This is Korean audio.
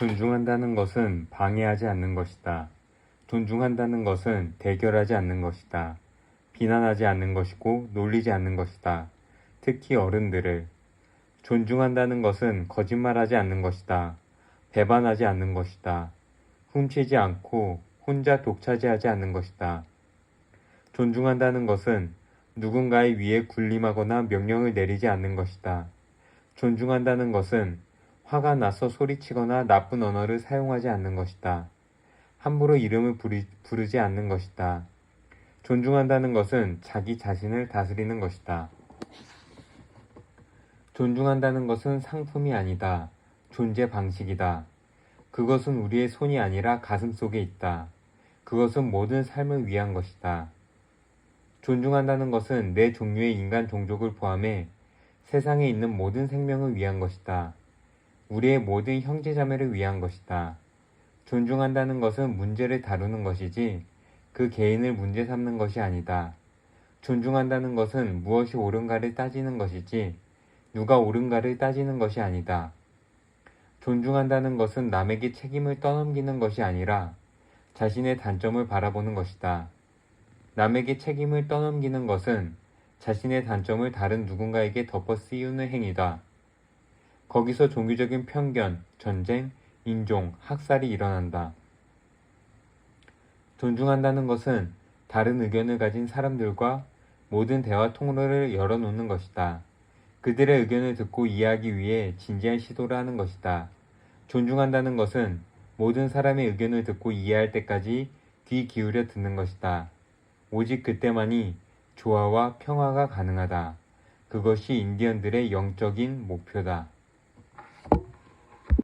존중한다는 것은 방해하지 않는 것이다. 존중한다는 것은 대결하지 않는 것이다. 비난하지 않는 것이고 놀리지 않는 것이다. 특히 어른들을. 존중한다는 것은 거짓말하지 않는 것이다. 배반하지 않는 것이다. 훔치지 않고 혼자 독차지하지 않는 것이다. 존중한다는 것은 누군가의 위에 군림하거나 명령을 내리지 않는 것이다. 존중한다는 것은 화가 나서 소리치거나 나쁜 언어를 사용하지 않는 것이다. 함부로 이름을 부르지 않는 것이다. 존중한다는 것은 자기 자신을 다스리는 것이다. 존중한다는 것은 상품이 아니다. 존재 방식이다. 그것은 우리의 손이 아니라 가슴 속에 있다. 그것은 모든 삶을 위한 것이다. 존중한다는 것은 내 종류의 인간 종족을 포함해 세상에 있는 모든 생명을 위한 것이다. 우리의 모든 형제자매를 위한 것이다. 존중한다는 것은 문제를 다루는 것이지 그 개인을 문제 삼는 것이 아니다. 존중한다는 것은 무엇이 옳은가를 따지는 것이지 누가 옳은가를 따지는 것이 아니다. 존중한다는 것은 남에게 책임을 떠넘기는 것이 아니라 자신의 단점을 바라보는 것이다. 남에게 책임을 떠넘기는 것은 자신의 단점을 다른 누군가에게 덮어 씌우는 행위다. 거기서 종교적인 편견, 전쟁, 인종, 학살이 일어난다. 존중한다는 것은 다른 의견을 가진 사람들과 모든 대화 통로를 열어놓는 것이다. 그들의 의견을 듣고 이해하기 위해 진지한 시도를 하는 것이다. 존중한다는 것은 모든 사람의 의견을 듣고 이해할 때까지 귀 기울여 듣는 것이다. 오직 그때만이 조화와 평화가 가능하다. 그것이 인디언들의 영적인 목표다.